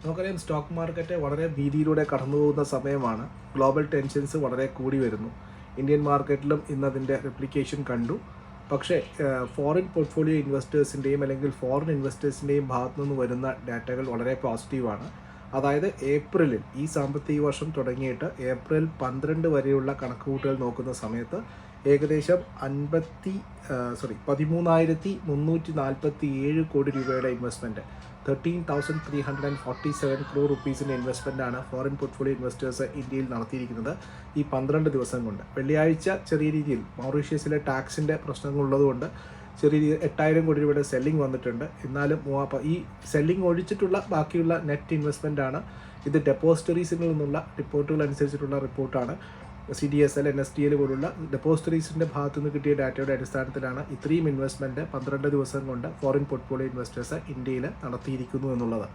നമുക്കറിയാം stock market വളരെ ഭീതിയിലൂടെ കടന്നു പോകുന്ന സമയമാണ്. ഗ്ലോബൽ ടെൻഷൻസ് വളരെ കൂടി വരുന്നു. ഇന്ത്യൻ മാർക്കറ്റിലും ഇന്നതിൻ്റെ റിപ്ലിക്കേഷൻ കണ്ടു. പക്ഷേ ഫോറിൻ പോർട്ട്ഫോളിയോ ഇൻവെസ്റ്റേഴ്സിൻ്റെയും അല്ലെങ്കിൽ ഫോറിൻ ഇൻവെസ്റ്റേഴ്സിൻ്റെയും ഭാഗത്തു നിന്ന് വരുന്ന ഡാറ്റകൾ വളരെ പോസിറ്റീവാണ്. അതായത് ഏപ്രിലിൽ ഈ സാമ്പത്തിക വർഷം തുടങ്ങിയിട്ട് ഏപ്രിൽ 12 വരെയുള്ള കണക്കുകൂട്ടൽ നോക്കുന്ന സമയത്ത് ഏകദേശം 13,347 കോടി രൂപയുടെ ഇൻവെസ്റ്റ്മെൻറ്റ്, 13,347 crore റുപ്പീസിൻ്റെ ഇൻവെസ്റ്റ്മെൻറ്റാണ് ഫോറിൻ പോർട്ട്ഫോളിയോ ഇൻവെസ്റ്റേഴ്സ് ഇന്ത്യയിൽ നടത്തിയിരിക്കുന്നത് ഈ 12 ദിവസം കൊണ്ട്. വെള്ളിയാഴ്ച ചെറിയ രീതിയിൽ മൗറീഷ്യസിലെ ടാക്സിൻ്റെ പ്രശ്നങ്ങളുള്ളതുകൊണ്ട് ചെറിയ രീതിയിൽ 8,000 കോടി രൂപയുടെ സെല്ലിംഗ് വന്നിട്ടുണ്ട്. എന്നാലും ഈ സെല്ലിംഗ് ഒഴിച്ചിട്ടുള്ള ബാക്കിയുള്ള നെറ്റ് ഇൻവെസ്റ്റ്മെൻറ്റാണ്. ഇത് ഡെപ്പോസിറ്ററീസിൽ നിന്നുള്ള റിപ്പോർട്ടുകൾ അനുസരിച്ചിട്ടുള്ള റിപ്പോർട്ടാണ്. CDSL, NSDL പോലുള്ള ഡെപ്പോസിറ്ററീസിൻ്റെ ഭാഗത്തു നിന്ന് കിട്ടിയ ഡാറ്റയുടെ അടിസ്ഥാനത്തിലാണ് ഇത്രയും ഇൻവെസ്റ്റ്മെൻറ്റ് 12 ദിവസം കൊണ്ട് ഫോറിൻ പോർട്ട്ഫോളിയോ ഇൻവെസ്റ്റേഴ്സ് ഇന്ത്യയിൽ നടത്തിയിരിക്കുന്നു എന്നുള്ളത്.